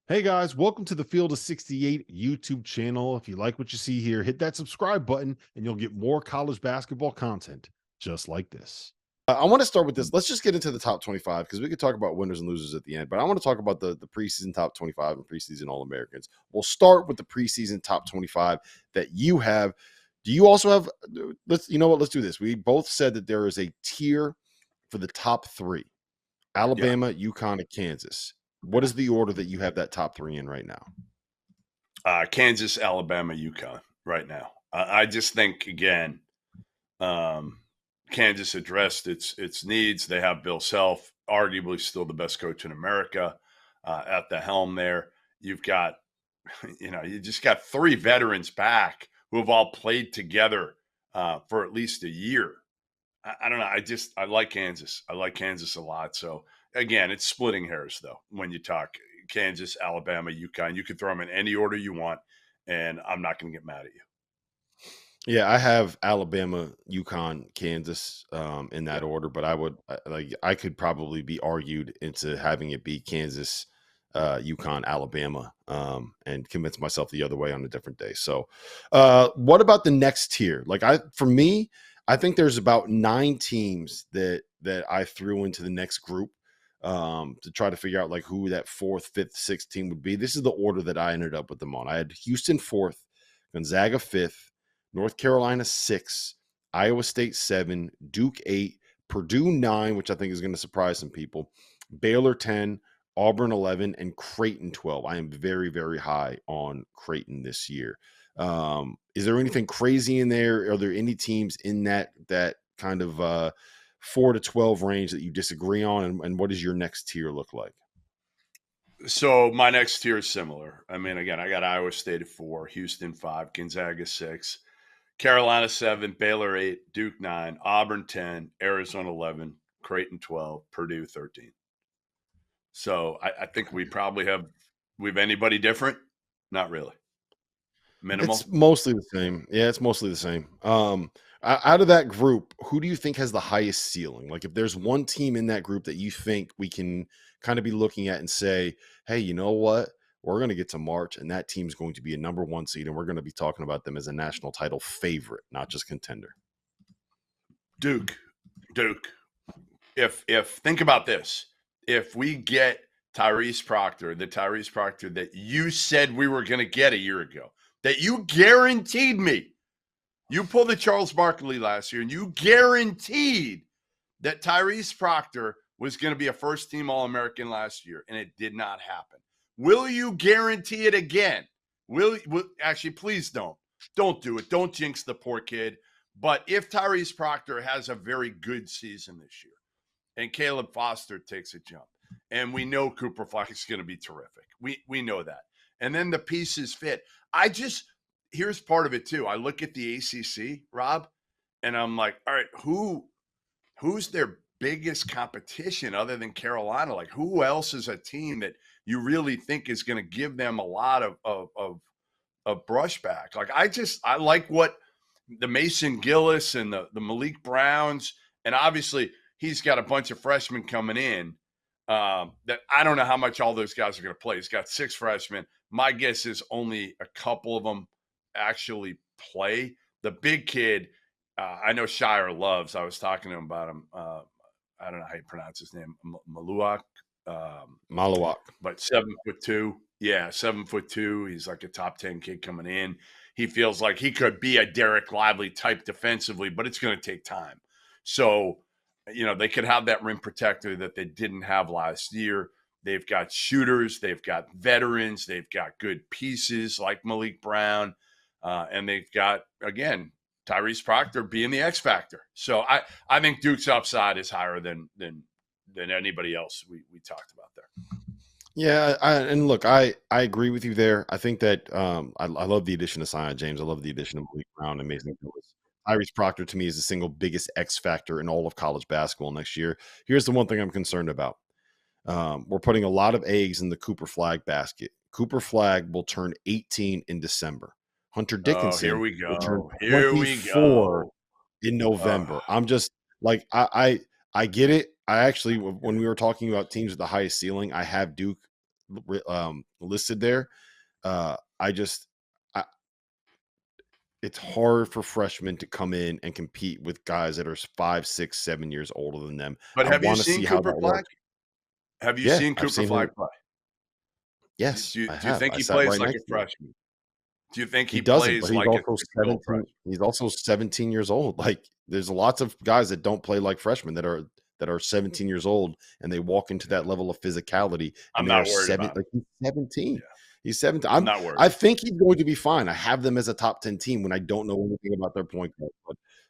Hey guys, welcome to the Field of 68 YouTube channel. If you like what you see here, hit that subscribe button and you'll get more college basketball content just like this. I want to start with this. Let's just get into the top 25 because we could talk about winners and losers at the end. But I want to talk about the preseason top 25 and preseason All Americans. We'll start with the preseason top 25 that you have. Do you also have? Let's you know what? Let's do this. We both said that there is a tier for the top three: Yeah. Alabama, UConn, and Kansas. What is the order that you have that top three in right now? Kansas, Alabama, UConn right now. I just think again, um, Kansas addressed its needs. They have Bill Self, arguably still the best coach in America, at the helm there. You've got, you just got three veterans back who have all played together for at least a year. I don't know. I like Kansas. I like Kansas a lot. So again, it's splitting hairs though when you talk Kansas, Alabama, UConn. You can throw them in any order you want, and I'm not going to get mad at you. Yeah, I have Alabama, UConn, Kansas in that Yeah. order, but I could probably be argued into having it be Kansas, UConn, Alabama, and convince myself the other way on a different day. So, what about the next tier? For me, I think there's about 9 teams that I threw into the next group to try to figure out like who that fourth, fifth, sixth team would be. This is the order that I ended up with them on. I had Houston fourth, Gonzaga fifth, North Carolina 6, Iowa State 7, Duke 8, Purdue 9, which I think is going to surprise some people, Baylor 10, Auburn 11, and Creighton 12. I am very, very high on Creighton this year. Is there anything crazy in there? Are there any teams in that kind of 4 to 12 range that you disagree on? And what does your next tier look like? So my next tier is similar. I mean, again, I got Iowa State at 4, Houston 5, Gonzaga 6, Carolina 7, Baylor 8, Duke 9, Auburn 10, Arizona 11, Creighton 12, Purdue 13. So I think we've anybody different? Not really. It's Minimal. mostly the same. Yeah, it's mostly the same. Out of that group, who do you think has the highest ceiling? Like, if there's one team in that group that you think we can kind of be looking at and say, "Hey, you know what? We're going to get to March, and that team's going to be a number one seed, and we're going to be talking about them as a national title favorite, not just contender." Duke. Duke. If think about this. If we get Tyrese Proctor, the Tyrese Proctor that you said we were going to get a year ago, that you guaranteed me. You pulled the Charles Barkley last year, and you guaranteed that Tyrese Proctor was going to be a first-team All-American last year, and it did not happen. Will you guarantee it again? Will actually, please don't. Don't do it. Don't jinx the poor kid. But if Tyrese Proctor has a very good season this year, and Caleb Foster takes a jump, and we know Cooper Fleck is going to be terrific. We know that. And then the pieces fit. Here's part of it too. I look at the ACC, Rob, and I'm like, all right, who's their biggest competition other than Carolina? Like, who else is a team that you really think is going to give them a lot of brushback? Like, I like what the Mason Gillis and the Malik Browns, and obviously he's got a bunch of freshmen coming in that I don't know how much all those guys are going to play. He's got 6 freshmen. My guess is only a couple of them actually play. The big kid, I know Shire loves. I was talking to him about him. I don't know how you pronounce his name, Maluak, Malawak. but 7'2". Yeah, 7'2". He's like a top 10 kid coming in. He feels like he could be a Derek Lively type defensively, but it's going to take time. So, they could have that rim protector that they didn't have last year. They've got shooters. They've got veterans. They've got good pieces like Malik Brown. And they've got, again, Tyrese Proctor being the X factor. So I think Duke's upside is higher than anybody else we talked about there. Yeah, and look, I agree with you there. I think that I love the addition of Zion James. I love the addition of Malik Brown and Mason Gillis. Tyrese Proctor to me is the single biggest X factor in all of college basketball next year. Here's the one thing I'm concerned about. We're putting a lot of eggs in the Cooper Flag basket. Cooper Flag will turn 18 in December. Hunter Oh, here Dickinson we will turn go. Here we 24 go. in November. Oh, I'm just like I get it. I actually, when we were talking about teams with the highest ceiling, I have Duke listed there. I just, it's hard for freshmen to come in and compete with guys that are 5, 6, 7 years older than them. But I have you want to seen see how Cooper that Flag? works. Have you Yeah, seen I've Cooper seen Flag him. play? Yes, Do I you have. think I he sat plays right like a next to him. freshman? Do you think He he doesn't, plays but he's like a also typical 17. freshman? He's also 17 years old. Like, there's lots of guys that don't play like freshmen that are 17 years old, and they walk into that level of physicality, I'm and they are not worried about like, he's 17. Yeah. He's 17. I'm not worried. I think he's going to be fine. I have them as a top 10 team when I don't know anything about their point guard.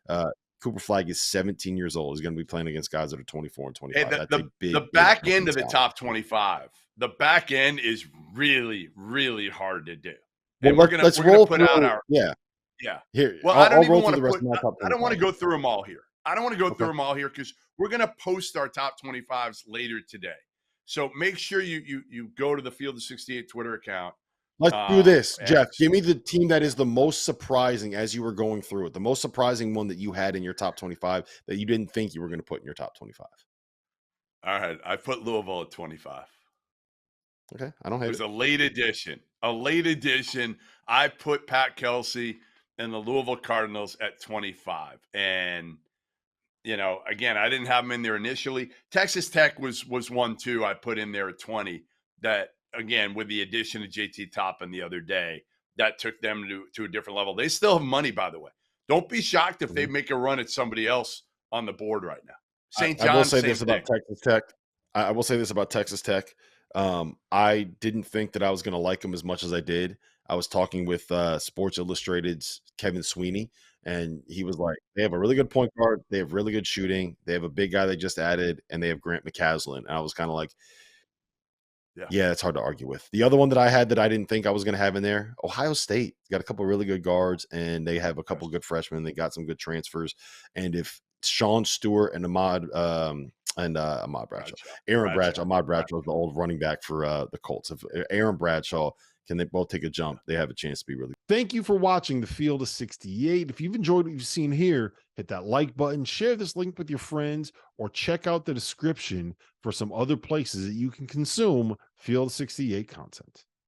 But Cooper Flag is 17 years old. He's going to be playing against guys that are 24 and 25. Hey, That's a big, the big back jump in end of the talent. top 25. The back end is really, really hard to do. Well, And we're gonna put out our yeah. Here, Well, I don't I'll even roll want through to the put. rest of my top I don't want to 25. go through them all here. I don't want to go Okay. through them all here because we're gonna post our top 25s later today. So make sure you go to the Field of 68 Twitter account. Let's do this, and- Jeff. Give me the team that is the most surprising as you were going through it. The most surprising one that you had in your top 25 that you didn't think you were going to put in your top 25. All right, I put Louisville at 25. Okay, I don't It hate was it. a late addition. A late addition. I put Pat Kelsey and the Louisville Cardinals at 25. And again, I didn't have them in there initially. Texas Tech was one too. I put in there at 20. That again, with the addition of JT Toppin the other day, that took them to a different level. They still have money, by the way. Don't be shocked if they make a run at somebody else on the board right now. St. John's, I will say same this thing. about Texas Tech. I will say this about Texas Tech. I didn't think that I was going to like them as much as I did. I was talking with Sports Illustrated's Kevin Sweeney, and he was like, they have a really good point guard. They have really good shooting. They have a big guy they just added, and they have Grant McCaslin. And I was kind of like, yeah, it's hard to argue with. The other one that I had that I didn't think I was going to have in there, Ohio State. Got a couple of really good guards, and they have a couple of good freshmen. They got some good transfers. And if Sean Stewart and Ahmad Bradshaw. Aaron Bradshaw. Ahmad Bradshaw is the old running back for the Colts. If Aaron Bradshaw can they both take a jump, they have a chance to be really. Thank you for watching the Field of 68. If you've enjoyed what you've seen here, hit that like button, share this link with your friends, or check out the description for some other places that you can consume Field of 68 content.